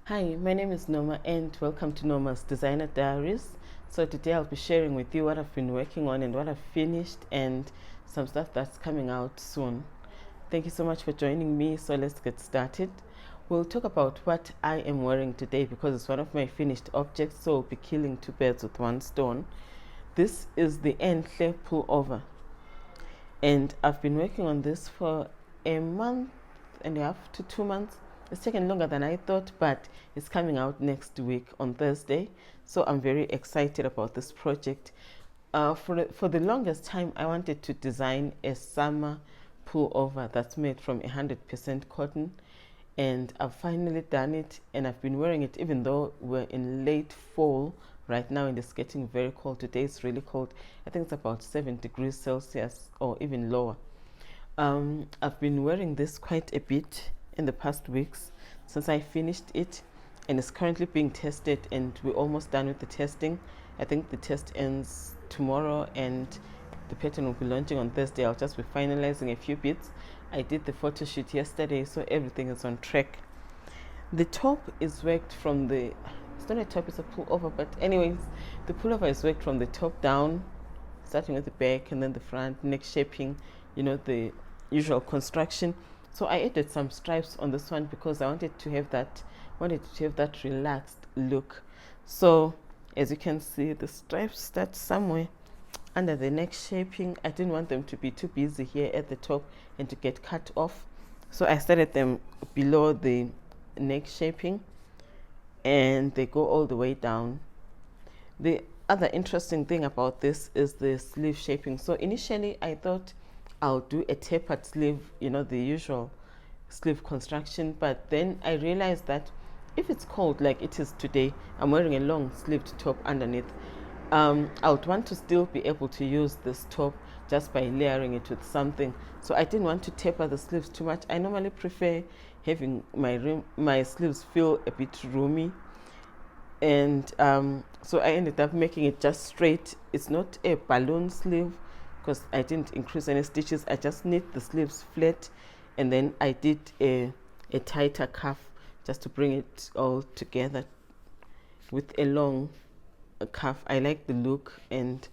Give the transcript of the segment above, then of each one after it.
Hi, my name is Noma and welcome to Noma's Designer Diaries. So today I'll be sharing with you what I've been working on and what I've finished and some stuff that's coming out soon. Thank you so much for joining me. So let's get started. We'll talk about what I am wearing today because it's one of my finished objects, so I'll be killing two birds with one stone. This is the Entle Pullover and I've been working on this for a month and a half to 2 months. It's taken longer than I thought, but it's coming out next week on Thursday, so I'm very excited about this project. For the longest time, I wanted to design a summer pullover that's made from 100% cotton, and I've finally done it, and I've been wearing it even though we're in late fall right now and it's getting very cold. Today it's really cold. I think it's about 7 degrees Celsius or even lower. I've been wearing this quite a bit in the past weeks since I finished it, and it's currently being tested and we're almost done with the testing. I think the test ends tomorrow and the pattern will be launching on Thursday. I'll just be finalizing a few bits. I did the photo shoot yesterday, so everything is on track. The top is worked from the, it's not a top, it's a pullover, but anyways, the pullover is worked from the top down, starting with the back and then the front, neck shaping, the usual construction. So I added some stripes on this one because I wanted to have that relaxed look. So as you can see, the stripes start somewhere under the neck shaping. I didn't want them to be too busy here at the top and to get cut off, so I started them below the neck shaping and they go all the way down. The other interesting thing about this is the sleeve shaping. So initially I thought I'll do a tapered sleeve, the usual sleeve construction, but then I realized that if it's cold like it is today, I'm wearing a long sleeved top underneath. I would want to still be able to use this top just by layering it with something. So I didn't want to taper the sleeves too much. I normally prefer having my sleeves feel a bit roomy, and so I ended up making it just straight. It's not a balloon sleeve because I didn't increase any stitches. I just knit the sleeves flat, and then I did a tighter cuff just to bring it all together with a long cuff. I like the look, and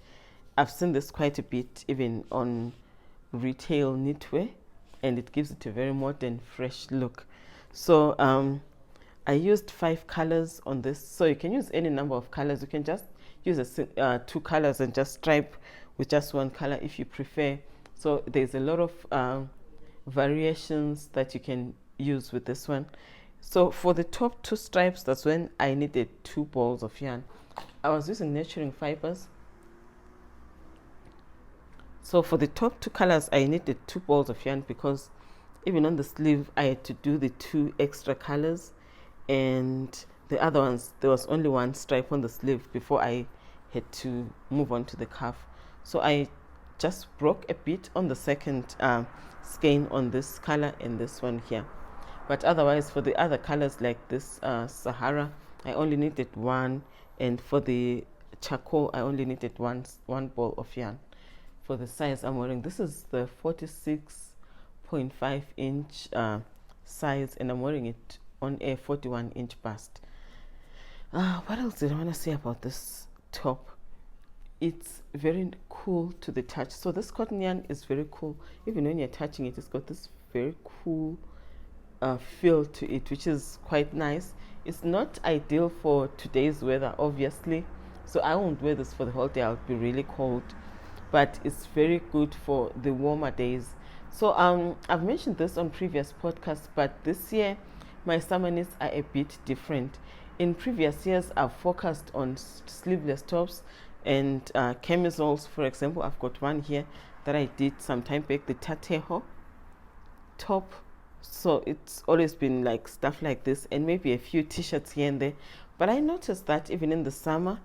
I've seen this quite a bit even on retail knitwear, and it gives it a very modern, fresh look. So I used 5 colors on this, so you can use any number of colors. You can just use 2 colors and just stripe with just 1 color if you prefer. So there's a lot of variations that you can use with this one. So for the top 2 stripes, that's when I needed 2 balls of yarn. I was using nurturing fibers. So for the top 2 colors, I needed 2 balls of yarn because even on the sleeve, I had to do the 2 extra colors, and the other ones, there was only 1 stripe on the sleeve before I had to move on to the cuff. So I just broke a bit on the second skein on this color and this one here. But otherwise, for the other colors like this Sahara, I only needed 1, and for the charcoal, I only needed one ball of yarn. For the size I'm wearing, this is the 46.5 inch size, and I'm wearing it on a 41 inch bust. What else did I want to say about this top? It's very cool to the touch. So this cotton yarn is very cool. Even when you're touching it, it's got this very cool feel to it, which is quite nice. It's not ideal for today's weather, obviously, so I won't wear this for the whole day. I'll be really cold, but it's very good for the warmer days. So I've mentioned this on previous podcasts, but this year my summer knits are a bit different. In previous years, I've focused on sleeveless tops and camisoles. For example, I've got one here that I did some time back, the Cattail top. So it's always been like stuff like this, and maybe a few t-shirts here and there. But I noticed that even in the summer,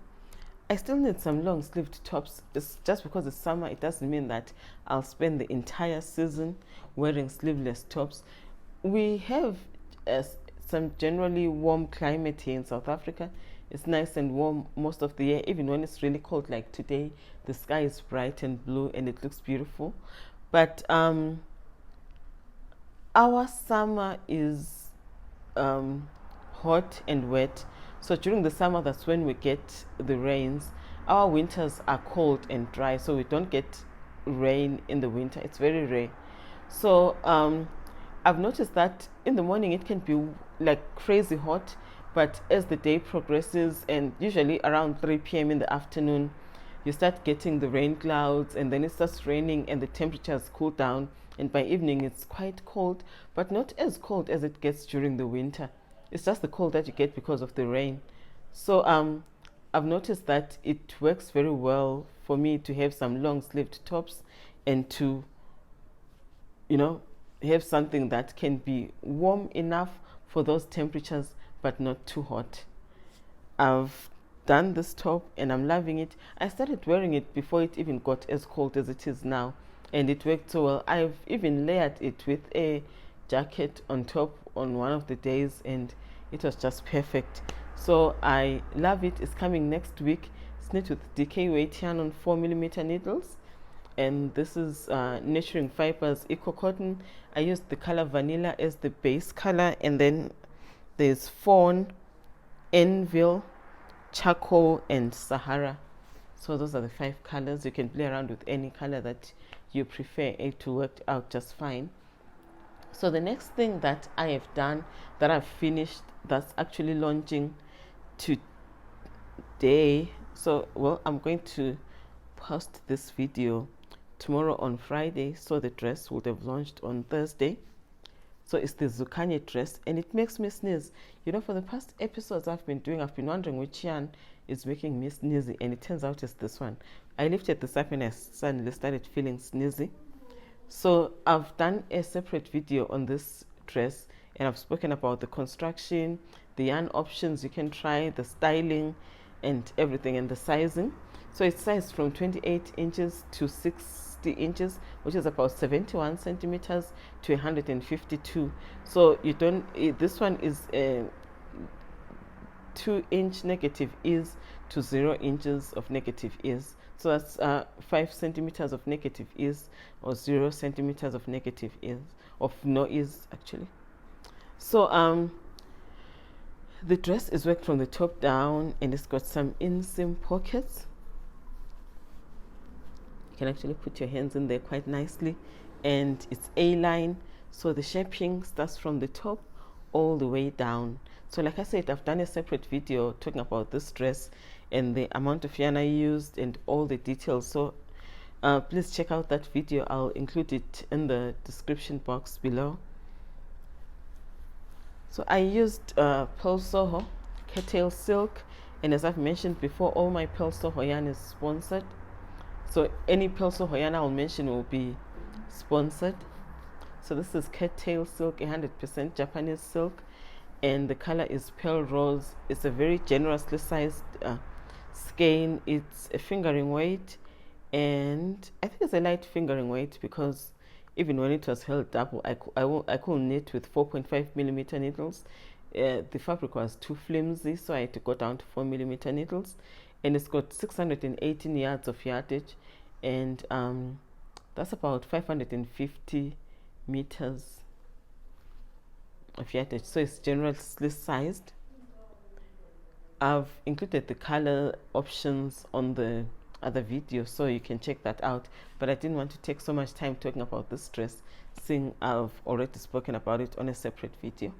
I still need some long sleeved tops. It's just because it's summer, it doesn't mean that I'll spend the entire season wearing sleeveless tops. We have some generally warm climate here in South Africa. It's nice and warm most of the year. Even when it's really cold like today, the sky is bright and blue and it looks beautiful. But our summer is hot and wet. So during the summer, that's when we get the rains. Our winters are cold and dry, so we don't get rain in the winter. It's very rare. So I've noticed that in the morning it can be like crazy hot, but as the day progresses, and usually around 3 p.m. in the afternoon, you start getting the rain clouds, and then it starts raining and the temperatures cool down, and by evening it's quite cold, but not as cold as it gets during the winter. It's just the cold that you get because of the rain. So I've noticed that it works very well for me to have some long sleeved tops and to, you know, have something that can be warm enough for those temperatures but not too hot. I've done this top and I'm loving it. I started wearing it before it even got as cold as it is now, and it worked so well. I've even layered it with a jacket on top on one of the days, and it was just perfect. So I love it. It's coming next week. It's knit with DK weight yarn on 4mm needles, and this is Nurturing Fibres Eco Cotton. I used the color Vanilla as the base color, and then there's Fawn, Anvil, Charcoal, and Sahara. So those are the 5 colors. You can play around with any color that you prefer. It will work out just fine. So the next thing that I have done, that I've finished, that's actually launching today. So, well, I'm going to post this video tomorrow on Friday, so the dress would have launched on Thursday. So it's the Zukhanye Dress, and it makes me sneeze. You know, for the past episodes I've been doing, I've been wondering which yarn is making me sneezy, and it turns out it's this one. I lifted this up and I suddenly started feeling sneezy. So I've done a separate video on this dress, and I've spoken about the construction, the yarn options you can try, the styling and everything, and the sizing. So it's sized from 28 inches to 60 inches, which is about 71 centimeters to 152. So you don't, this one is a 2-inch negative ease to 0 inches of negative ease. So that's 5 centimeters of negative ease, or 0 centimeters of negative ease, of no ease actually. So the dress is worked from the top down, and it's got some inseam pockets. You can actually put your hands in there quite nicely, and it's A-line, so the shaping starts from the top all the way down. So like I said, I've done a separate video talking about this dress and the amount of yarn I used and all the details. So please check out that video. I'll include it in the description box below. So I used Purl Soho Cattail silk, and as I've mentioned before, all my Purl Soho yarn is sponsored. So any Purl Soho yarn I'll mention will be sponsored. So this is Cattail silk, 100% Japanese silk, and the color is Pearl Rose. It's a very generously sized skein. It's a fingering weight, and I think it's a light fingering weight because even when it was held up, I couldn't knit with 4.5mm needles. The fabric was too flimsy, so I had to go down to 4mm needles, and it's got 618 yards of yardage, and that's about 550 meters of yardage. So it's generously sized. I've included the color options on the other video, so you can check that out, but I didn't want to take so much time talking about this dress, seeing I've already spoken about it on a separate video.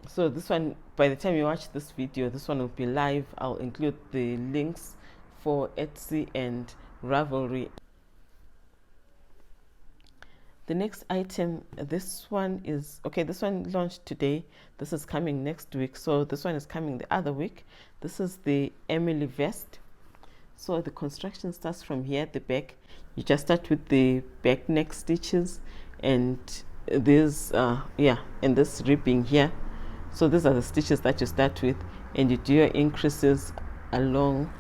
So this one, by the time you watch this video, this one will be live. I'll include the links for Etsy and Ravelry. The next item, this one is, okay, this one launched today. This is coming next week. So this one is coming the other week. This is the Emily vest. So the construction starts from here at the back. You just start with the back neck stitches, and this, and this ribbing here. So these are the stitches that you start with, and you do your increases along.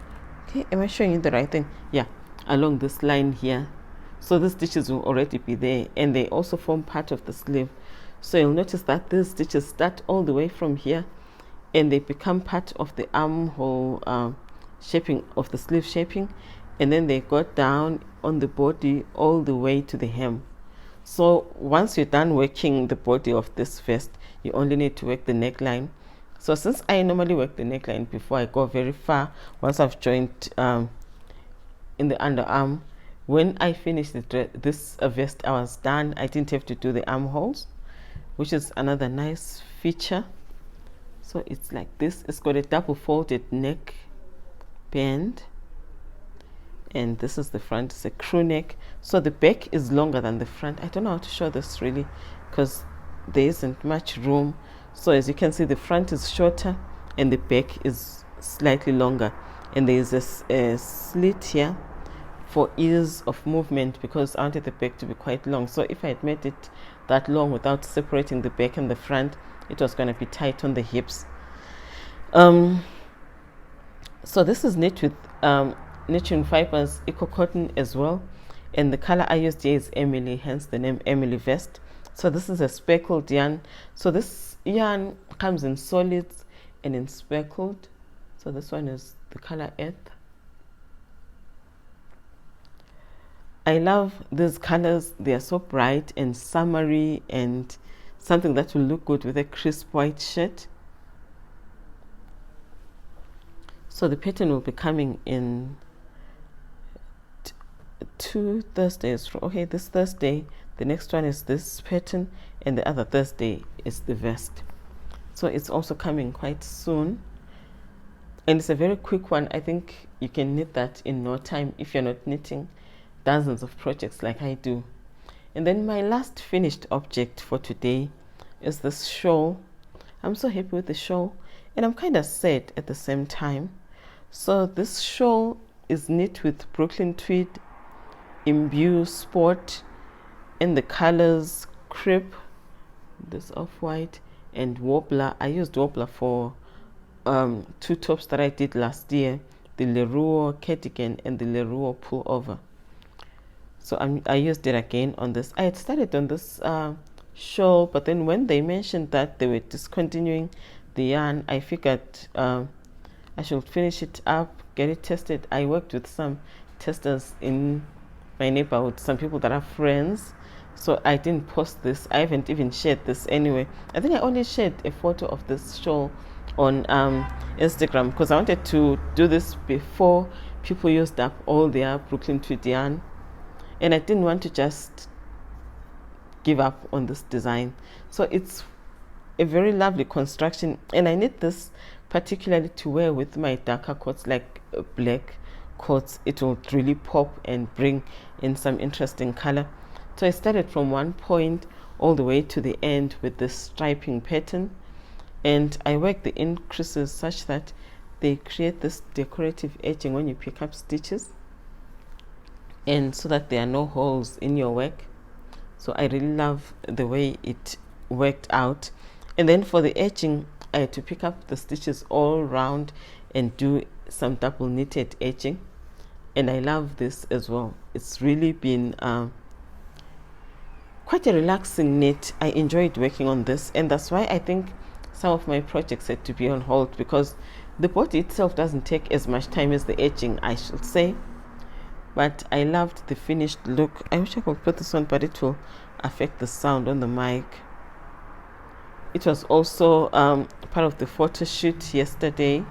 Okay, am I showing you the right thing? Yeah, along this line here. So the stitches will already be there, and they also form part of the sleeve. So you'll notice that these stitches start all the way from here, and they become part of the armhole shaping of the sleeve shaping, and then they go down on the body all the way to the hem. So once you're done working the body of this vest, you only need to work the neckline. So since I normally work the neckline before I go very far, once I've joined in the underarm, when I finished this vest, I was done. I didn't have to do the armholes, which is another nice feature. So it's like this. It's got a double folded neck band, and this is the front. It's a crew neck, so the back is longer than the front. I don't know how to show this really because there isn't much room. So as you can see, the front is shorter and the back is slightly longer, and there is a slit here for ease of movement because I wanted the back to be quite long. So if I had made it that long without separating the back and the front, it was going to be tight on the hips. So this is knit with knitting fibers, eco cotton as well, and the color I used here is Emily, hence the name Emily vest. So this is a speckled yarn. So this yarn comes in solids and in speckled. So this one is the color Earth. I love these colors. They are so bright and summery and something that will look good with a crisp white shirt. So the pattern will be coming in 2 Thursdays. Okay, this Thursday, the next one is this pattern, and the other Thursday is the vest. So it's also coming quite soon, and it's a very quick one. I think you can knit that in no time if you're not knitting dozens of projects like I do. And then my last finished object for today is this shawl. I'm so happy with the shawl, and I'm kind of sad at the same time. So this shawl is knit with Brooklyn Tweed, Imbue Sport, in the colors Crepe, this off-white, and Warbler. I used Warbler for 2 tops that I did last year, the Leroy cardigan and the Leroy pullover. So I used it again on this. I had started on this shawl, but then when they mentioned that they were discontinuing the yarn, I figured I should finish it up, get it tested. I worked with some testers in my neighborhood, some people that are friends. So I didn't post this. I haven't even shared this anyway. I think I only shared a photo of this shawl on Instagram because I wanted to do this before people used up all their Brooklyn Tweed yarn. And I didn't want to just give up on this design. So it's a very lovely construction, and I knit this particularly to wear with my darker coats, like black coats. It will really pop and bring in some interesting color. So I started from one point all the way to the end with this striping pattern, and I work the increases such that they create this decorative edging when you pick up stitches, and so that there are no holes in your work. So I really love the way it worked out. And then for the edging, I had to pick up the stitches all around and do some double knitted edging, and I love this as well. It's really been quite a relaxing knit. I enjoyed working on this, and that's why I think some of my projects had to be on hold, because the body itself doesn't take as much time as the edging, I should say. But I loved the finished look. I wish I could put this on, but it will affect the sound on the mic. It was also part of the photo shoot yesterday,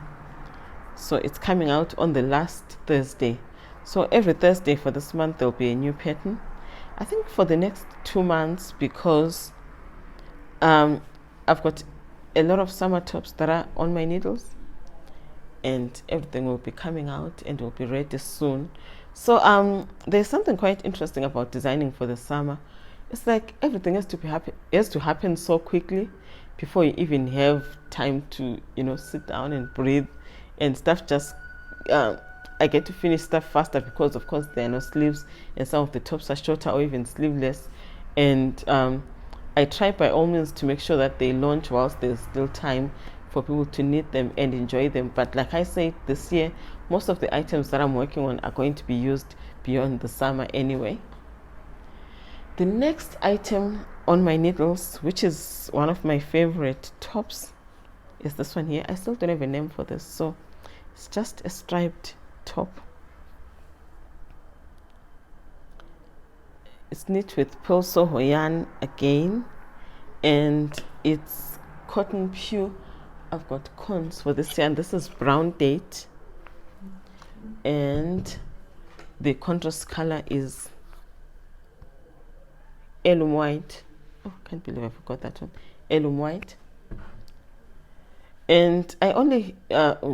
so it's coming out on the last Thursday. So every Thursday for this month there'll be a new pattern, I think for the next 2 months, because I've got a lot of summer tops that are on my needles, and everything will be coming out and will be ready soon. So there's something quite interesting about designing for the summer. It's like everything has to happen so quickly before you even have time to, sit down and breathe, and stuff just I get to finish stuff faster because of course there are no sleeves, and some of the tops are shorter or even sleeveless, and I try by all means to make sure that they launch whilst there's still time for people to knit them and enjoy them. But like I said, this year most of the items that I'm working on are going to be used beyond the summer anyway. The next item on my needles, which is one of my favorite tops, is this one here. I still don't have a name for this, so it's just a striped top. it's knit with Purl Soho yarn again, and it's cotton pure. I've got cons for this yarn. This is brown date, and the contrast color is heirloom white. Oh, can't believe I forgot that one. Heirloom white. And I only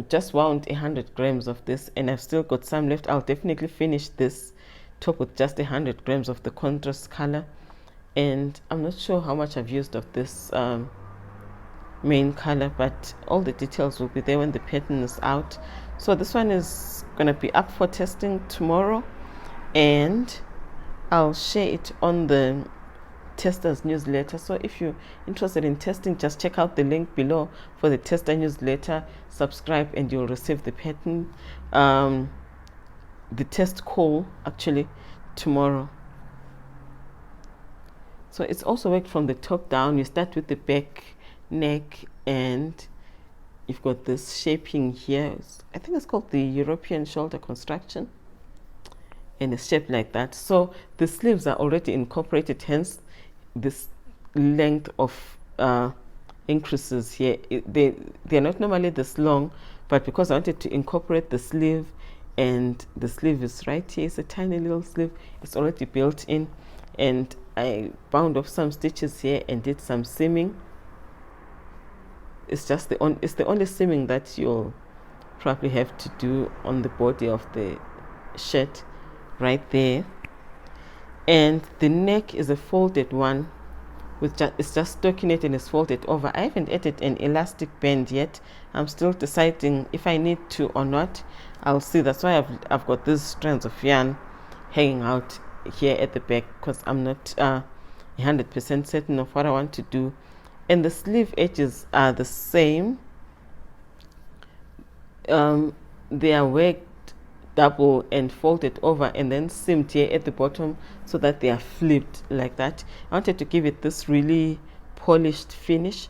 just wound 100 grams of this, and I've still got some left. I'll definitely finish this top with just 100 grams of the contrast color, and I'm not sure how much I've used of this main color, but all the details will be there when the pattern is out. So this one is going to be up for testing tomorrow, and I'll share it on the testers newsletter. So if you're interested in testing, just check out the link below for the tester newsletter, subscribe, and you'll receive the pattern, the test call actually tomorrow. So it's also worked from the top down. You start with the back, neck, and you've got this shaping here. I think it's called the European shoulder construction, and it's shaped like that. So the sleeves are already incorporated, hence this length of increases here. They're not normally this long, but because I wanted to incorporate the sleeve, and the sleeve is right here, it's a tiny little sleeve, it's already built in, and I bound off some stitches here and did some seaming. It's just the only seaming that you'll probably have to do on the body of the shirt right there. And the neck is a folded one with it's just stockinette and it's folded over. I haven't added an elastic band yet. I'm still deciding if I need to or not. I'll see. That's why I've got these strands of yarn hanging out here at the back, because I'm not 100% certain of what I want to do. And the sleeve edges are the same. They are worked double and folded over and then seamed here at the bottom so that they are flipped like that. I wanted to give it this really polished finish,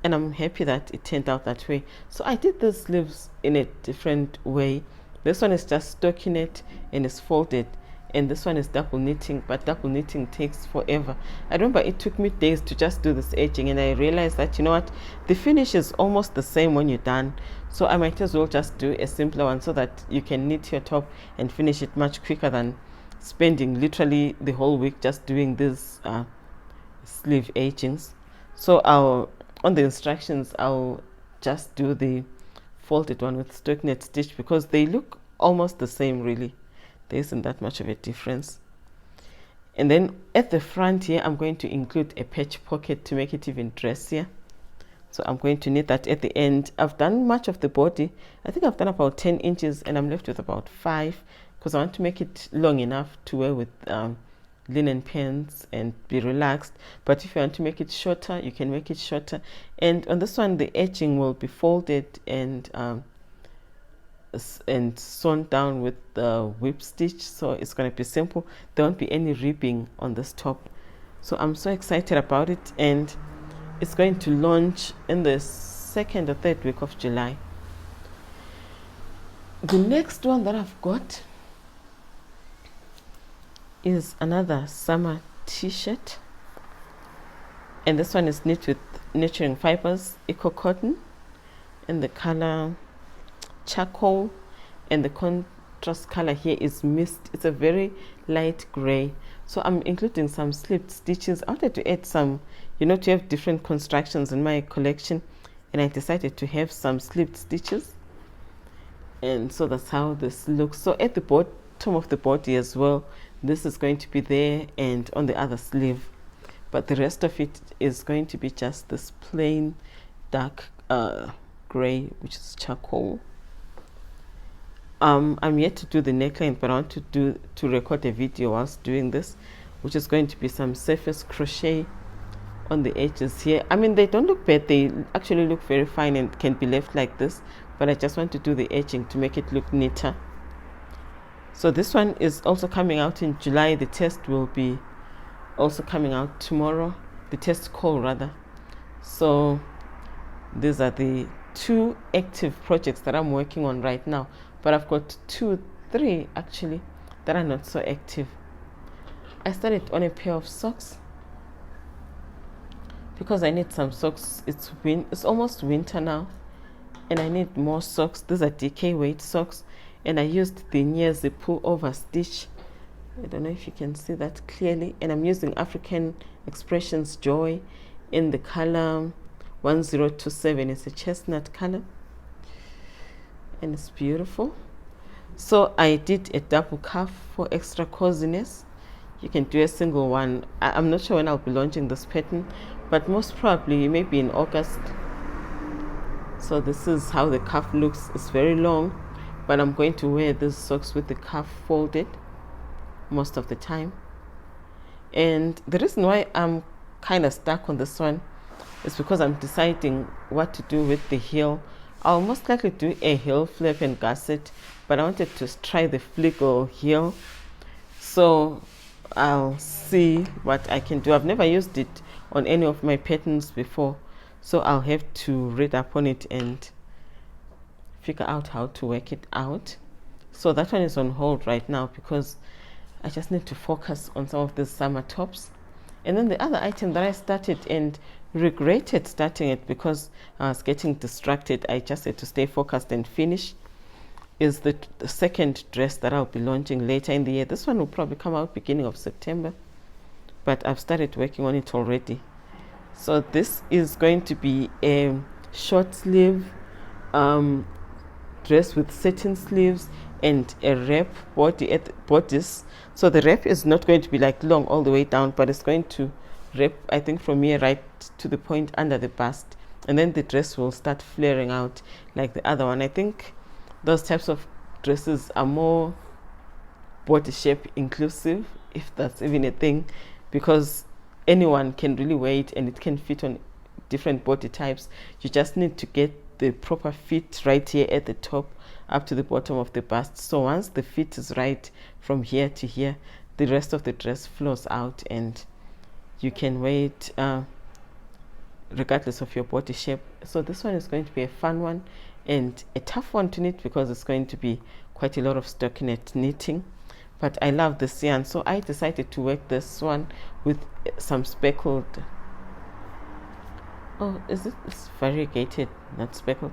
and I'm happy that it turned out that way. So I did the sleeves in a different way. This one is just stockinette and it's folded, and this one is double knitting, but double knitting takes forever. I remember it took me days to just do this edging, and I realized that, you know what, the finish is almost the same when you're done, so I might as well just do a simpler one so that you can knit your top and finish it much quicker than spending literally the whole week just doing these sleeve edgings. So on the instructions, I'll just do the folded one with stockinette stitch, because they look almost the same really. There isn't that much of a difference. And then at the front here, I'm going to include a patch pocket to make it even dressier. So I'm going to knit that at the end. I've done much of the body. I think I've done about 10 inches and I'm left with about 5, because I want to make it long enough to wear with linen pants and be relaxed. But if you want to make it shorter, you can make it shorter. And on this one, the edging will be folded and sewn down with the whip stitch, so it's going to be simple. There won't be any ribbing on this top. So I'm so excited about it, and it's going to launch in the 2nd or 3rd week of July. The next one that I've got is another summer t-shirt, and this one is knit with Nurturing Fibres Eco Cotton in the color charcoal, and the contrast color here is mist. It's a very light gray. So I'm including some slipped stitches. I wanted to add some, to have different constructions in my collection, and I decided to have some slipped stitches, and so that's how this looks. So at the bottom of the body as well, this is going to be there, and on the other sleeve, but the rest of it is going to be just this plain dark gray, which is charcoal. I'm yet to do the neckline, but I want to record a video whilst doing this, which is going to be some surface crochet on the edges here. I mean, they don't look bad, they actually look very fine and can be left like this, but I just want to do the edging to make it look neater. So this one is also coming out in July. The test will be also coming out tomorrow, the test call rather. So these are the 2 active projects that I'm working on right now, but I've got 3 actually that are not so active. I started on a pair of socks because I need some socks. It's almost winter now, and I need more socks. These are DK weight socks, and I used the Entle Pullover stitch. I don't know if you can see that clearly, and I'm using African Expressions Joy in the color 1027. It's a chestnut color, and it's beautiful. So I did a double cuff for extra coziness. You can do a single one. I'm not sure when I'll be launching this pattern, but most probably maybe in August. So this is how the cuff looks. It's very long, but I'm going to wear these socks with the cuff folded most of the time. And the reason why I'm kind of stuck on this one is because I'm deciding what to do with the heel. I'll most likely do a heel flap and gusset, but I wanted to try the flickle heel. So I'll see what I can do. I've never used it on any of my patterns before, so I'll have to read up on it and figure out how to work it out. So that one is on hold right now because I just need to focus on some of these summer tops. And then the other item that I started and regretted starting it because I was getting distracted, I just had to stay focused and finish, is the second dress that I'll be launching later in the year. This one will probably come out beginning of September, but I've started working on it already. So this is going to be a short sleeve dress with satin sleeves and a wrap body at the bodice. So the wrap is not going to be like long all the way down, but it's going to wrap, I think, from here right to the point under the bust, and then the dress will start flaring out like the other one. I think those types of dresses are more body shape inclusive, if that's even a thing, because anyone can really wear it and it can fit on different body types. You just need to get the proper fit right here at the top up to the bottom of the bust. So once the fit is right from here to here, the rest of the dress flows out and you can wear it regardless of your body shape. So this one is going to be a fun one and a tough one to knit because it's going to be quite a lot of stockinette knitting, but I love this yarn, so I decided to work this one with some speckled, it's variegated, not speckled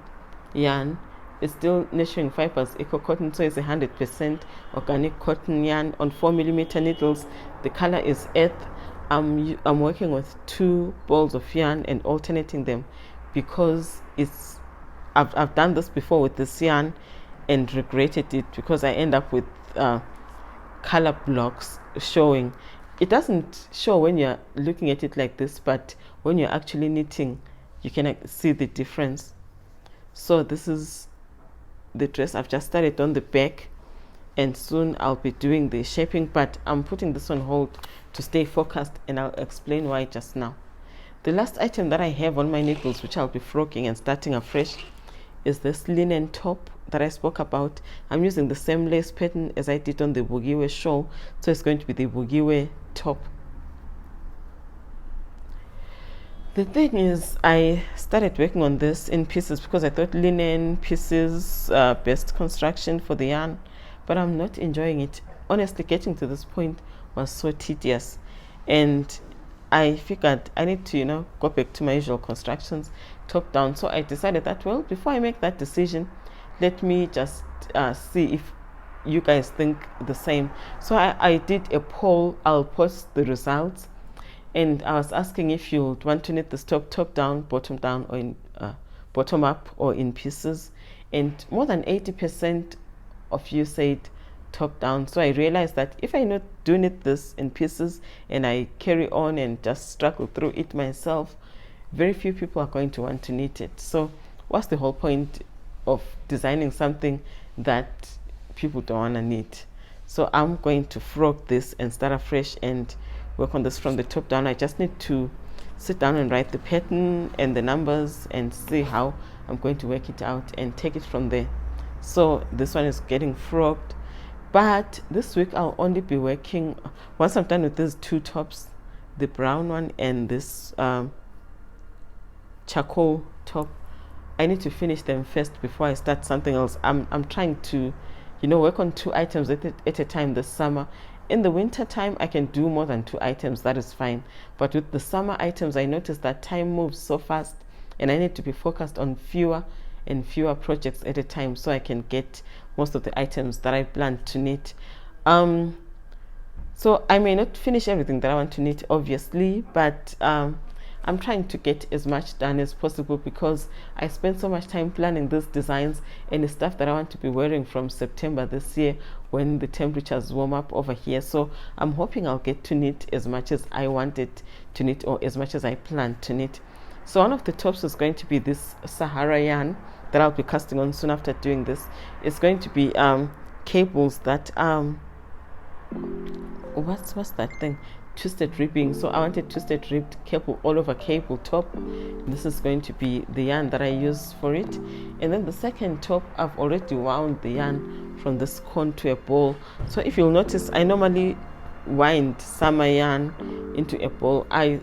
yarn. It's still Nurturing Fibres Eco Cotton, so it's 100% organic cotton yarn on 4mm needles. The color is earth. I'm working with 2 balls of yarn and alternating them because I've done this before with this yarn and regretted it because I end up with color blocks showing. It doesn't show when you're looking at it like this, but when you're actually knitting you can see the difference. So this is the dress. I've just started on the back and soon I'll be doing the shaping, but I'm putting this on hold to stay focused, and I'll explain why just now. The last item that I have on my needles, which I'll be frocking and starting afresh, is this linen top that I spoke about. I'm using the same lace pattern as I did on the Bugiwe shawl, so it's going to be the Bugiwe top. The thing is, I started working on this in pieces because I thought linen pieces best construction for the yarn, but I'm not enjoying it. Honestly, getting to this point was so tedious, and I figured I need to, go back to my usual constructions, top down. So I decided that, well, before I make that decision, let me just see if you guys think the same. So I did a poll. I'll post the results, and I was asking if you want to knit this top down, or in bottom up, or in pieces, and more than 80% of you said top down. So I realized that if I do knit this in pieces and I carry on and just struggle through it myself, very few people are going to want to knit it. So what's the whole point of designing something that people don't want to knit? So I'm going to frock this and start afresh and work on this from the top down. I just need to sit down and write the pattern and the numbers and see how I'm going to work it out and take it from there. So this one is getting frocked, but this week I'll only be working, once I'm done with these 2 tops, the brown one and this charcoal top, I need to finish them first before I start something else. I'm trying to work on 2 items at a time this summer, In the winter time, I can do more than 2 items, that is fine. But with the summer items, I noticed that time moves so fast and I need to be focused on fewer and fewer projects at a time so I can get most of the items that I plan to knit. So I may not finish everything that I want to knit, obviously, but I'm trying to get as much done as possible because I spent so much time planning these designs and the stuff that I want to be wearing from September this year when the temperatures warm up over here. So I'm hoping I'll get to knit as much as I wanted to knit, or as much as I planned to knit. So one of the tops is going to be this Sahara yarn that I'll be casting on soon after doing this. It's going to be cables that what's that thing, twisted ribbing. So I wanted twisted ribbed cable all over cable top. This is going to be the yarn that I use for it. And then the second top, I've already wound the yarn from this cone to a ball. So if you'll notice, I normally wind summer yarn into a ball. I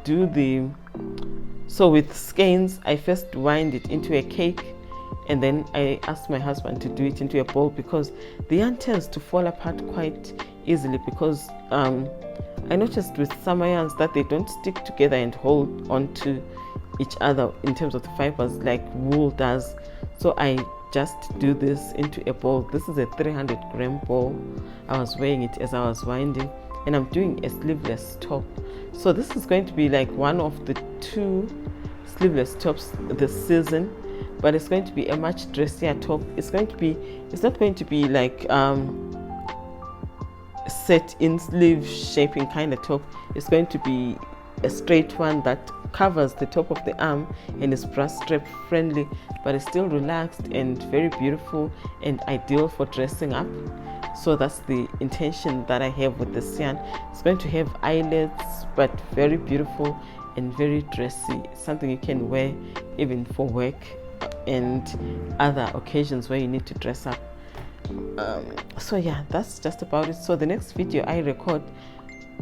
do the, so with skeins, I first wind it into a cake, and then I ask my husband to do it into a ball because the yarn tends to fall apart quite easily because I noticed with summer yarns that they don't stick together and hold onto each other in terms of the fibers like wool does. So I just do this into a ball. This is a 300-gram ball. I was weighing it as I was winding, and I'm doing a sleeveless top. So this is going to be like one of the 2 sleeveless tops this season, but it's going to be a much dressier top. It's not going to be like set in sleeve shaping kind of top. It's going to be a straight one that covers the top of the arm and is bra strap friendly, but it's still relaxed and very beautiful and ideal for dressing up. So that's the intention that I have with this yarn. It's going to have eyelets, but very beautiful and very dressy, something you can wear even for work and other occasions where you need to dress up. So yeah, that's just about it. So the next video I record,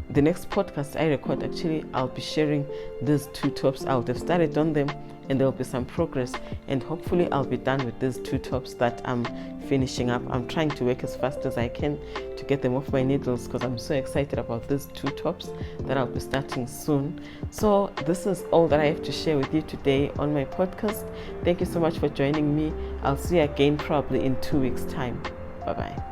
the next podcast I record, actually I'll be sharing these 2 tops. I'll have started on them and there'll be some progress, and hopefully I'll be done with these 2 tops that I'm finishing up. I'm trying to work as fast as I can to get them off my needles because I'm so excited about these 2 tops that I'll be starting soon. So this is all that I have to share with you today on my podcast. Thank you so much for joining me. I'll see you again probably in 2 weeks time. Bye bye.